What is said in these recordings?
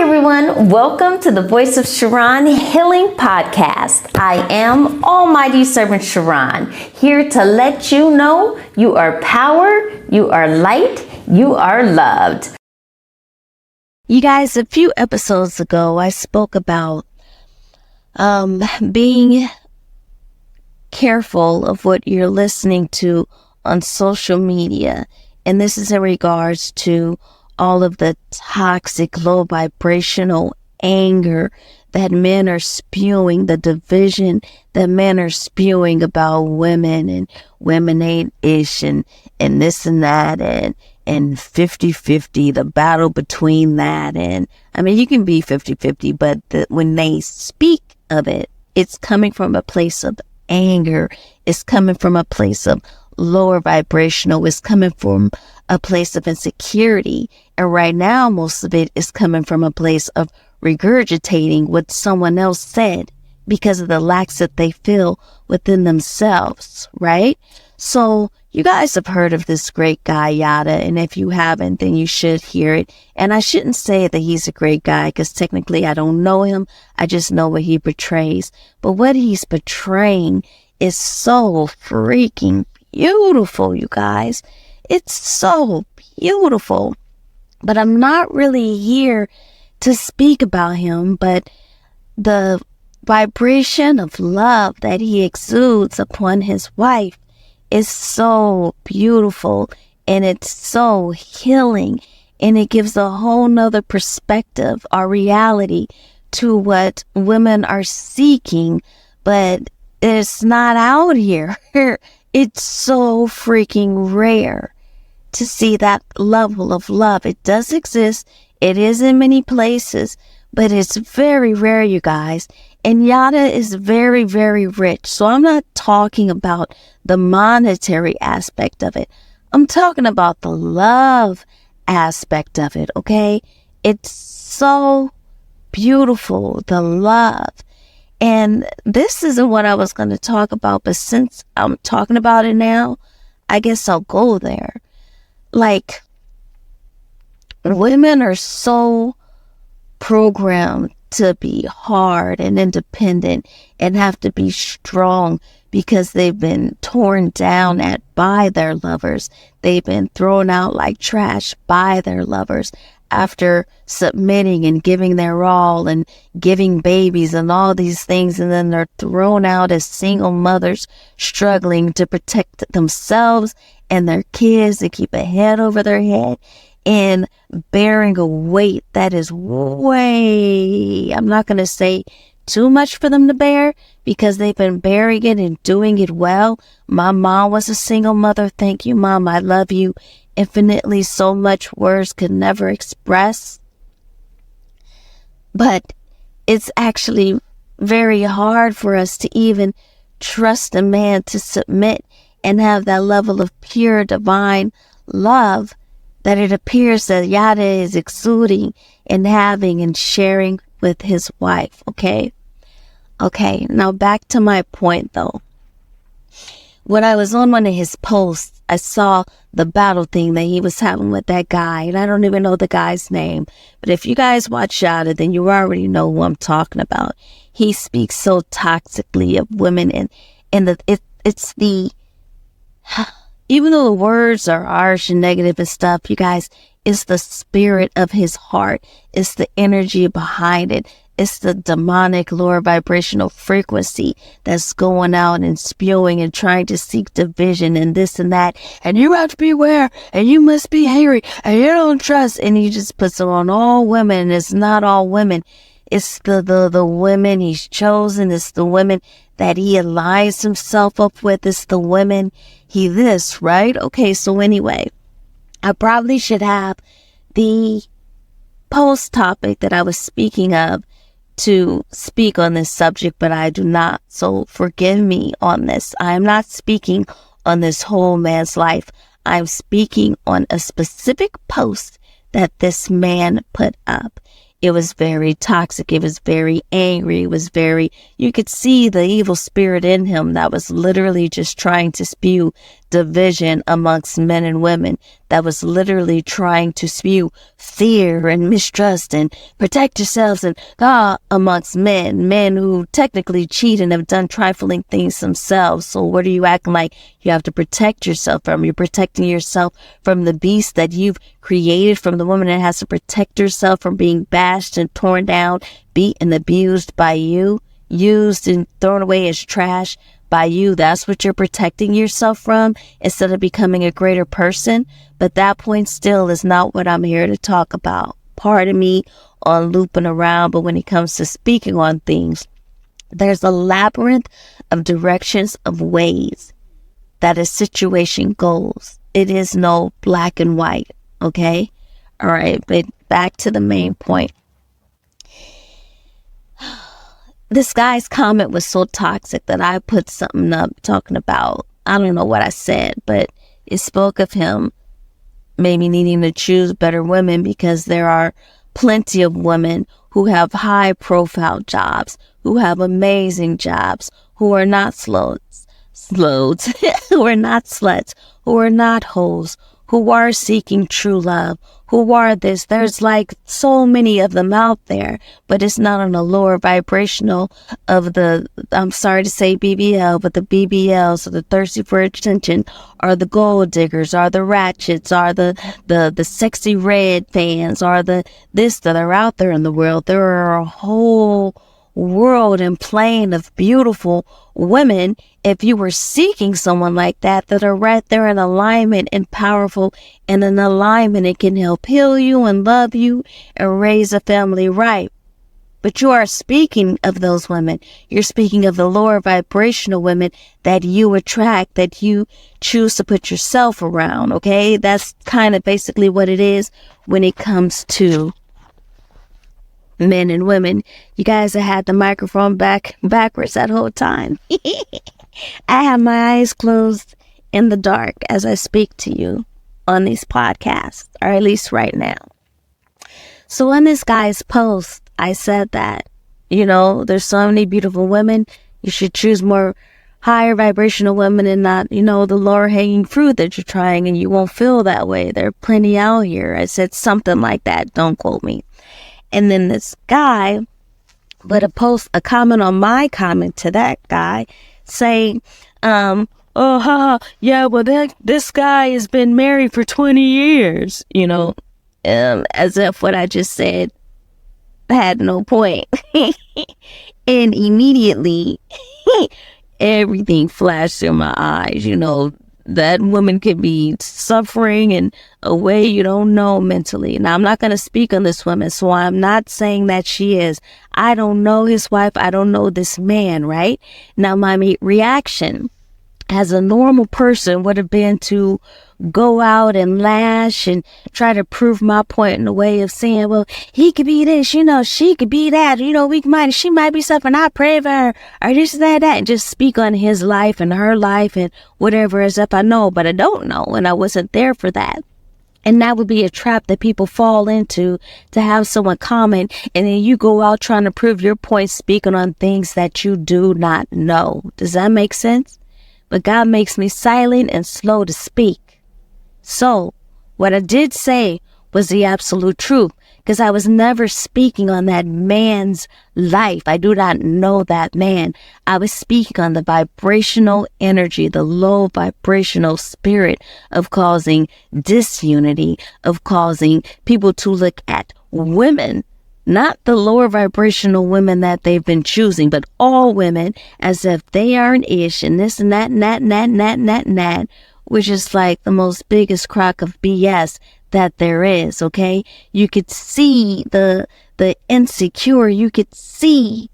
everyone, welcome to the Voice of Charon Healing Podcast. I am Almighty Servant Charon, here to let you know you are power, you are light, you are loved. You guys, a few episodes ago, I spoke about being careful of what you're listening to on social media. And this is in regards to all of the toxic, low vibrational anger that men are spewing, the division that men are spewing about women, and women ain't ish, and this and that, and 50-50, the battle between that. And I mean, you can be 50-50, but when they speak of it, it's coming from a place of anger. It's coming from a place of lower vibrational. It's coming from a place of insecurity. And right now, most of it is coming from a place of regurgitating what someone else said because of the lacks that they feel within themselves, right? So you guys have heard of this great guy, Yada, and if you haven't, then you should hear it. And I shouldn't say that he's a great guy because technically I don't know him. I just know what he portrays. But what he's portraying is so freaking beautiful, you guys. It's so beautiful. But I'm not really here to speak about him, but the vibration of love that he exudes upon his wife is so beautiful, and it's so healing, and it gives a whole nother perspective or reality to what women are seeking, but it's not out here. It's so freaking rare to see that level of love. It does exist. It is in many places, but it's very rare, you guys. And Yada is very, very rich. So I'm not talking about the monetary aspect of it. I'm talking about the love aspect of it, okay? It's so beautiful, the love. And this isn't what I was going to talk about, but since I'm talking about it now, I guess I'll go there. Like, women are so programmed to be hard and independent and have to be strong because they've been torn down by their lovers. They've been thrown out like trash by their lovers after submitting and giving their all and giving babies and all these things. And then they're thrown out as single mothers struggling to protect themselves and their kids, to keep a head over their head and bearing a weight that is way, I'm not going to say too much for them to bear because they've been bearing it and doing it well. My mom was a single mother. Thank you, Mom. I love you infinitely. So much words could never express. But it's actually very hard for us to even trust a man to submit and have that level of pure divine love that it appears that Yada is exuding and having and sharing with his wife, okay? Okay, now back to my point, though. When I was on one of his posts, I saw the battle thing that he was having with that guy, and I don't even know the guy's name. But if you guys watch Yada, then you already know who I'm talking about. He speaks so toxically of women, and it's the... Even though the words are harsh and negative and stuff, you guys, it's the spirit of his heart. It's the energy behind it. It's the demonic lower vibrational frequency that's going out and spewing and trying to seek division and this and that. And you have to beware, and you must be angry, and you don't trust. And he just puts it on all women. And it's not all women. It's the women he's chosen. It's the women that he aligns himself up with. It's the women he this, right? Okay, so anyway, I probably should have the post topic that I was speaking of to speak on this subject, but I do not. So forgive me on this. I am not speaking on this whole man's life. I'm speaking on a specific post that this man put up. It was very toxic. It was very angry. It was very, you could see the evil spirit in him that was literally just trying to spew division amongst men and women that was literally trying to spew fear and mistrust and protect yourselves and amongst men who technically cheat and have done trifling things themselves. So what are you acting like you have to protect yourself from? You're protecting yourself from the beast that you've created, from the woman that has to protect herself from being bashed and torn down, beat and abused by you, used and thrown away as trash by you. That's what you're protecting yourself from instead of becoming a greater person. But that point still is not what I'm here to talk about. Pardon me on looping around, but when it comes to speaking on things, there's a labyrinth of directions, of ways that a situation goes. It is no black and white, okay? All right, but back to the main point. This guy's comment was so toxic that I put something up talking about, I don't know what I said, but it spoke of him maybe needing to choose better women, because there are plenty of women who have high profile jobs, who have amazing jobs, who are not slows, who are not sluts, who are not hoes, who are seeking true love, who are this. There's like so many of them out there, but it's not on the lower vibrational of the, I'm sorry to say BBL, but the BBLs, or the thirsty for attention, are the gold diggers, are the ratchets, are the sexy red fans, are the this that are out there in the world. There are a whole world and plane of beautiful women, if you were seeking someone like that, that are right there in alignment and powerful and in alignment, it can help heal you and love you and raise a family right. But you are speaking of those women. You're speaking of the lower vibrational women that you attract, that you choose to put yourself around, okay? That's kind of basically what it is when it comes to men and women. You guys have had the microphone backwards that whole time. I have my eyes closed in the dark as I speak to you on these podcasts, or at least right now. So on this guy's post, I said that, there's so many beautiful women. You should choose more higher vibrational women and not, the lower hanging fruit that you're trying, and you won't feel that way. There are plenty out here. I said something like that. Don't quote me. And then this guy put a comment on my comment to that guy saying, yeah, well, this guy has been married for 20 years, as if what I just said had no point. And immediately everything flashed through my eyes, that woman could be suffering in a way you don't know mentally. Now, I'm not going to speak on this woman, so I'm not saying that she is. I don't know his wife. I don't know this man, right? Now, my reaction as a normal person would have been to go out and lash and try to prove my point in a way of saying, well, he could be this, she could be that, she might be suffering, I pray for her, or this, that, and just speak on his life and her life and whatever, as if I know, but I don't know, and I wasn't there for that. And that would be a trap that people fall into, to have someone comment and then you go out trying to prove your point, speaking on things that you do not know. Does that make sense? But God makes me silent and slow to speak. So what I did say was the absolute truth, because I was never speaking on that man's life. I do not know that man. I was speaking on the vibrational energy, the low vibrational spirit of causing disunity, of causing people to look at women, not the lower vibrational women that they've been choosing, but all women as if they are an ish and this and that and that and that and that and that and that, which is like the most biggest crock of BS that there is, okay? You could see the insecure, you could see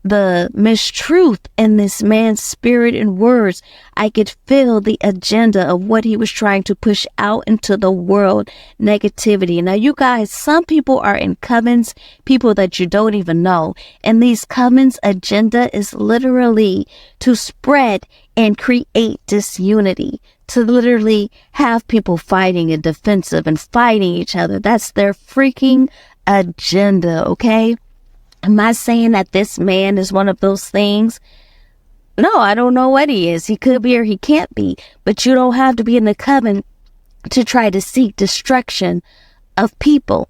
the mistruth in this man's spirit and words. I could feel the agenda of what he was trying to push out into the world, negativity. Now, you guys, some people are in covens, people that you don't even know. And these covens' agenda is literally to spread and create disunity, to literally have people fighting and defensive and fighting each other. That's their freaking agenda, okay? Am I saying that this man is one of those things? No, I don't know what he is. He could be or he can't be. But you don't have to be in the coven to try to seek destruction of people.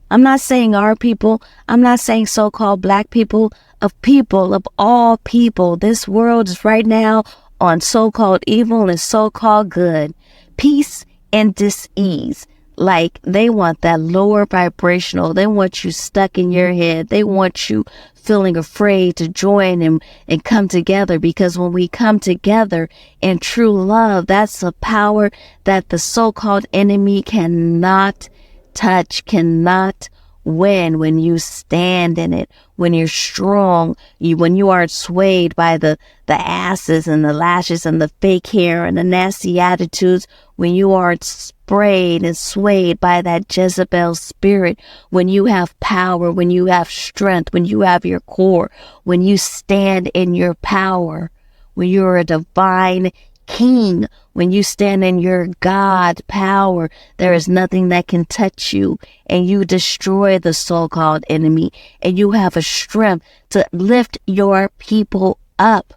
I'm not saying our people. I'm not saying so-called black people, of all people. This world is right now on so-called evil and so-called good. Peace and dis-ease. Like, they want that lower vibrational. They want you stuck in your head. They want you feeling afraid to join and come together, because when we come together in true love, that's a power that the so-called enemy cannot touch, cannot win. When you stand in it, when you're strong, when you aren't swayed by the asses and the lashes and the fake hair and the nasty attitudes, when you aren't sprayed and swayed by that Jezebel spirit, when you have power, when you have strength, when you have your core, when you stand in your power, when you're a divine king, when you stand in your God power, there is nothing that can touch you, and you destroy the so-called enemy, and you have a strength to lift your people up,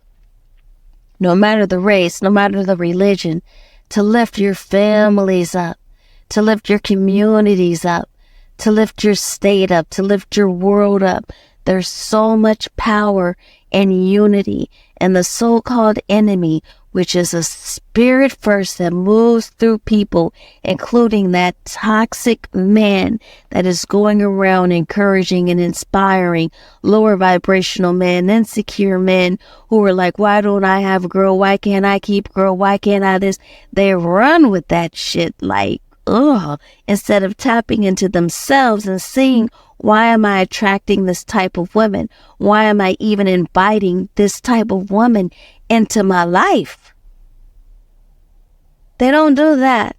no matter the race, no matter the religion, to lift your families up, to lift your communities up, to lift your state up, to lift your world up. There's so much power and unity, and the so-called enemy, which is a spirit first that moves through people, including that toxic man that is going around encouraging and inspiring lower vibrational men, insecure men who are like, why don't I have a girl? Why can't I keep a girl? Why can't I this? They run with that shit like, ugh, instead of tapping into themselves and seeing, why am I attracting this type of woman? Why am I even inviting this type of woman into my life? They don't do that.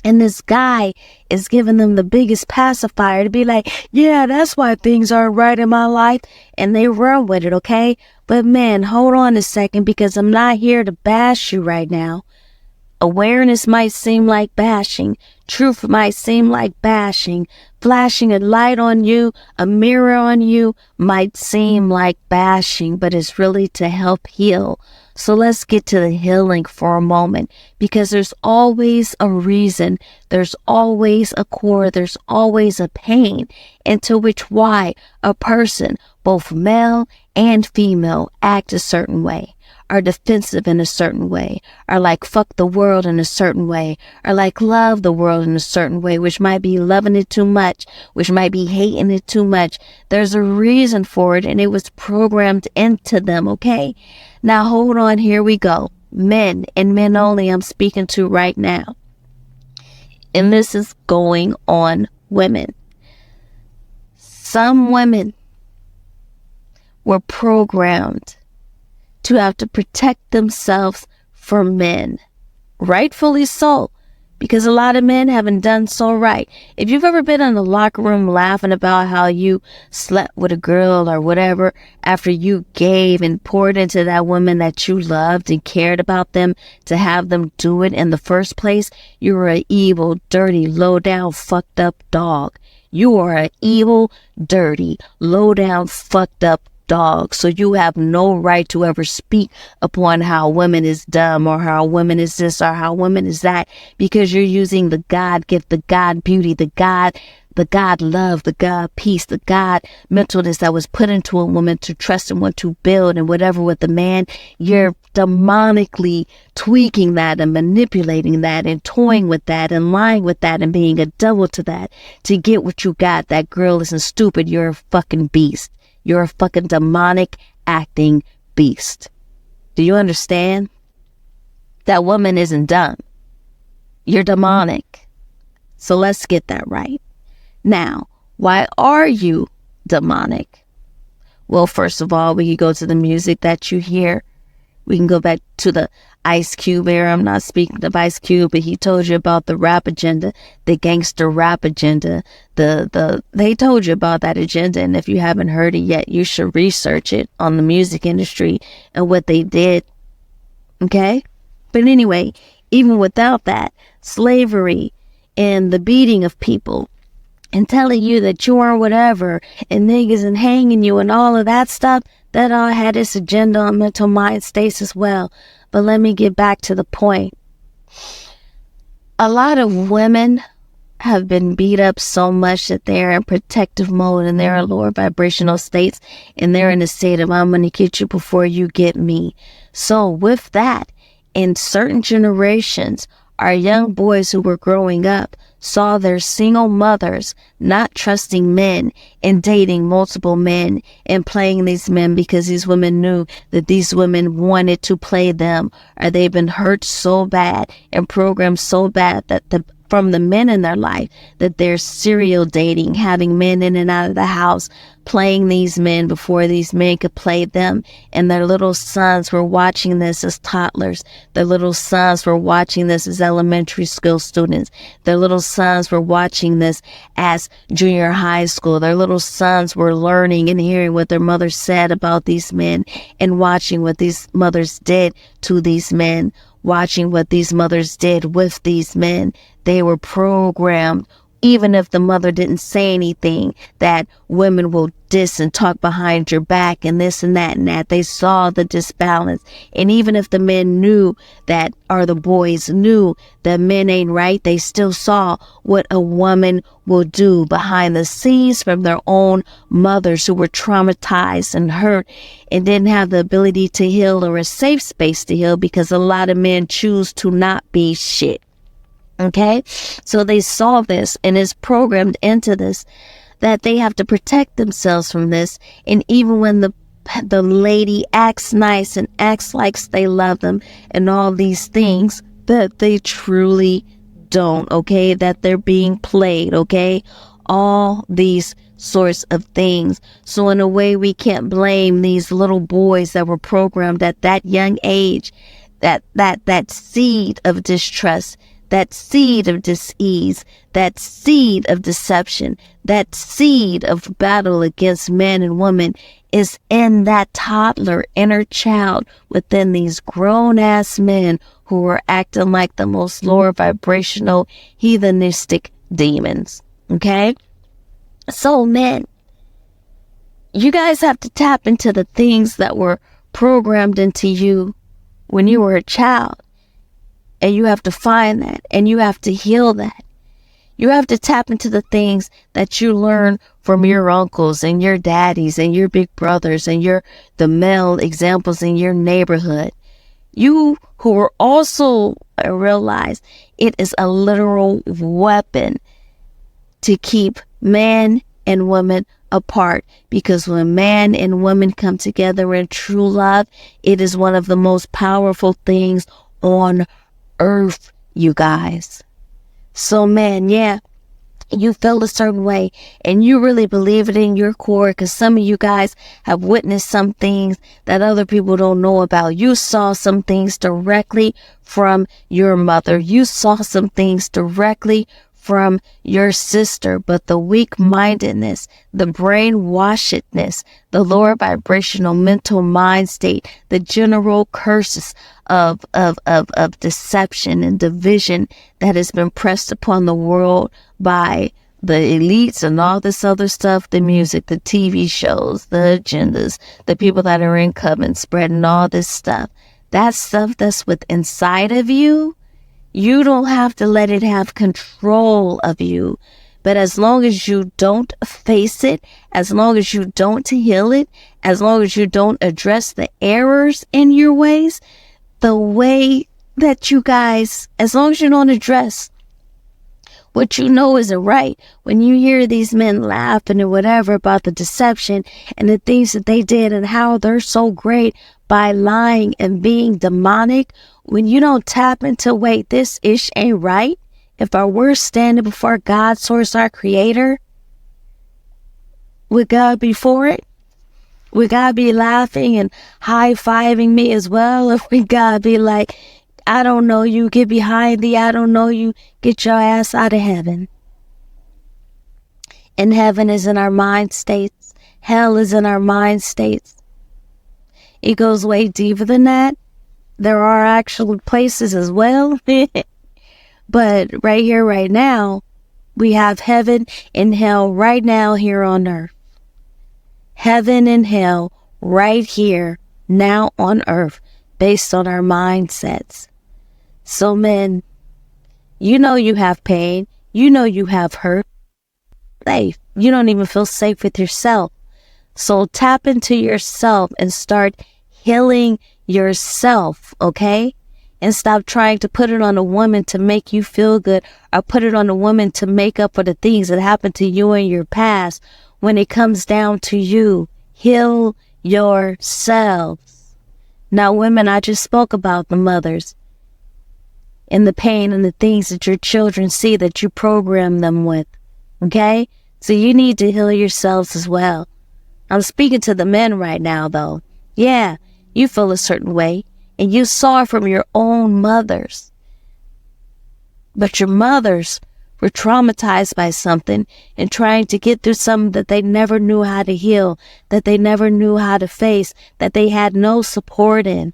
And this guy is giving them the biggest pacifier to be like, yeah, that's why things aren't right in my life. And they run with it, okay? But man, hold on a second, because I'm not here to bash you right now. Awareness might seem like bashing. Truth might seem like bashing. Flashing a light on you, a mirror on you, might seem like bashing, but it's really to help heal. So let's get to the healing for a moment, because there's always a reason. There's always a core. There's always a pain into which why a person, both male and female, act a certain way, are defensive in a certain way, are like fuck the world in a certain way, are like love the world in a certain way, which might be loving it too much, which might be hating it too much. There's a reason for it, and it was programmed into them, okay? Now hold on, here we go. Men, and men only I'm speaking to right now. And this is going on women. Some women were programmed to have to protect themselves from men. Rightfully so, because a lot of men haven't done so right. If you've ever been in the locker room laughing about how you slept with a girl or whatever after you gave and poured into that woman that you loved and cared about them to have them do it in the first place, you were an evil, dirty, low-down, fucked up dog. You are an evil, dirty, low-down, fucked up dog. So you have no right to ever speak upon how women is dumb or how women is this or how women is that, because you're using the God gift, the God beauty, the God love, the God peace, the God mentalness that was put into a woman to trust and want to build and whatever with the man. You're demonically tweaking that and manipulating that and toying with that and lying with that and being a devil to that to get what you got. That girl isn't stupid. You're a fucking beast. You're a fucking demonic acting beast. Do you understand? That woman isn't dumb. You're demonic. So let's get that right. Now, why are you demonic? Well, first of all, we can go to the music that you hear. We can go back to the Ice Cube era. I'm not speaking of Ice Cube, but he told you about the rap agenda, the gangster rap agenda. They told you about that agenda, and if you haven't heard it yet, you should research it on the music industry and what they did. Okay? But anyway, even without that, slavery and the beating of people, and telling you that you are whatever and niggas and hanging you and all of that stuff, that all had its agenda on mental mind states as well. But let me get back to the point. A lot of women have been beat up so much that they're in protective mode and they're in lower vibrational states and they're in a state of, I'm going to get you before you get me. So with that, in certain generations, our young boys who were growing up saw their single mothers not trusting men and dating multiple men and playing these men because these women knew that these women wanted to play them, or they've been hurt so bad and programmed so bad that from the men in their life, that they're serial dating, having men in and out of the house, playing these men before these men could play them. And their little sons were watching this as toddlers. Their little sons were watching this as elementary school students. Their little sons were watching this as junior high school. Their little sons were learning and hearing what their mother said about these men and watching what these mothers did to these men, watching what these mothers did with these men. They were programmed, even if the mother didn't say anything, that women will diss and talk behind your back and this and that and that. They saw the disbalance. And even if the men knew that, or the boys knew that men ain't right, they still saw what a woman will do behind the scenes from their own mothers who were traumatized and hurt and didn't have the ability to heal or a safe space to heal, because a lot of men choose to not be shit. Okay, so they saw this and is programmed into this, that they have to protect themselves from this. And even when the lady acts nice and acts like they love them and all these things, that they truly don't, okay, that they're being played, okay, all these sorts of things. So in a way, we can't blame these little boys that were programmed at that young age, that seed of distrust, that seed of dis-ease, that seed of deception, that seed of battle against men and women is in that toddler inner child within these grown-ass men who are acting like the most lower vibrational heathenistic demons. Okay? So men, you guys have to tap into the things that were programmed into you when you were a child. And you have to find that, and you have to heal that. You have to tap into the things that you learn from your uncles and your daddies and your big brothers and the male examples in your neighborhood. You who are also realize it is a literal weapon to keep man and woman apart, because when man and woman come together in true love, it is one of the most powerful things on earth, you guys. So man, yeah, you feel a certain way and you really believe it in your core, because some of you guys have witnessed some things that other people don't know about. You saw some things directly from your mother. You saw some things directly from your sister, but the weak-mindedness, the brainwashedness, the lower vibrational mental mind state, the general curses of deception and division that has been pressed upon the world by the elites and all this other stuff, the music, the TV shows, the agendas, the people that are in coven spreading all this stuff. That stuff that's with inside of you, you don't have to let it have control of you. But as long as you don't face it, as long as you don't heal it, as long as you don't address the errors in your ways, the way that you guys, as long as you don't address what you know isn't right, when you hear these men laughing or whatever about the deception and the things that they did and how they're so great by lying and being demonic, when you don't tap into, wait, this ish ain't right. If I were standing before God, source, our creator, would God be for it? Would God be laughing and high-fiving me as well? Or would God be like, I don't know you, get behind thee, I don't know you, get your ass out of heaven? And heaven is in our mind states. Hell is in our mind states. It goes way deeper than that. There are actual places as well. But right here, right now, We have heaven and hell right now here on earth. Heaven and hell right here now on earth based on our mindsets. So men, you know you have pain. You know you have hurt. Safe. You don't even feel safe with yourself. So tap into yourself and start healing yourself, okay? And stop trying to put it on a woman to make you feel good, or put it on a woman to make up for the things that happened to you in your past. When it comes down to you, heal yourselves. Now, women, I just spoke about the mothers and the pain and the things that your children see that you program them with, okay? So you need to heal yourselves as well. I'm speaking to the men right now, though. Yeah, you feel a certain way, and you saw it from your own mothers. But your mothers were traumatized by something and trying to get through something that they never knew how to heal, that they never knew how to face, that they had no support in.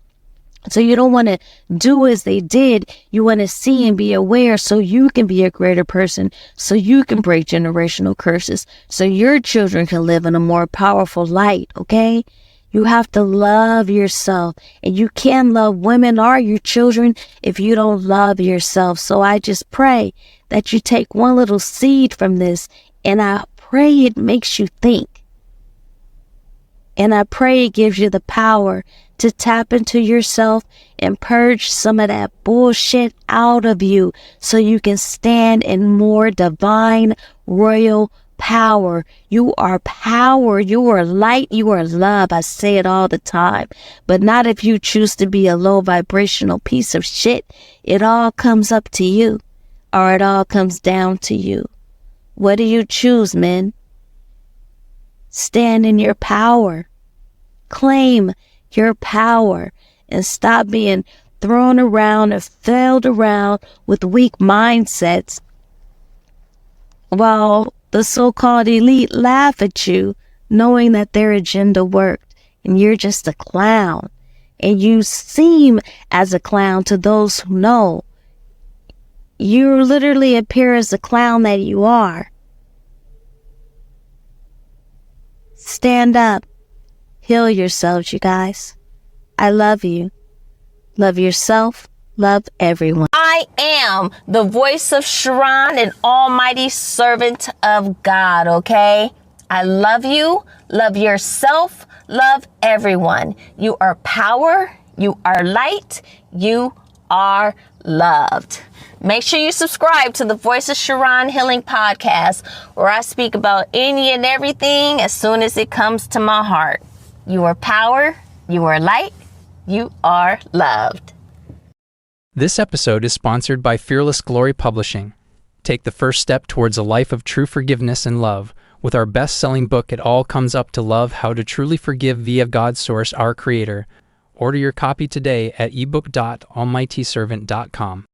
So you don't want to do as they did. You want to see and be aware so you can be a greater person, so you can break generational curses, so your children can live in a more powerful light, okay? You have to love yourself, and you can't love women or your children if you don't love yourself. So I just pray that you take one little seed from this, and I pray it makes you think. And I pray it gives you the power to tap into yourself and purge some of that bullshit out of you so you can stand in more divine royal power. You are power. You are light. You are love. I say it all the time, but not if you choose to be a low vibrational piece of shit. It all comes up to you, or it all comes down to you. What do you choose, men? Stand in your power. Claim your power and stop being thrown around or failed around with weak mindsets while the so-called elite laugh at you, knowing that their agenda worked and you're just a clown. And you seem as a clown to those who know. You literally appear as the clown that you are. Stand up. Heal yourselves, you guys. I love you. Love yourself. Love everyone. I am the voice of Charon, an almighty servant of God, okay? I love you. Love yourself. Love everyone. You are power. You are light. You are loved. Make sure you subscribe to the Voice of Charon Healing Podcast, where I speak about any and everything as soon as it comes to my heart. You are power. You are light. You are loved. This episode is sponsored by Fearless Glory Publishing. Take the first step towards a life of true forgiveness and love with our best-selling book, It All Comes Up to Love, How to Truly Forgive via God's Source, our Creator. Order your copy today at ebook.almightyservant.com.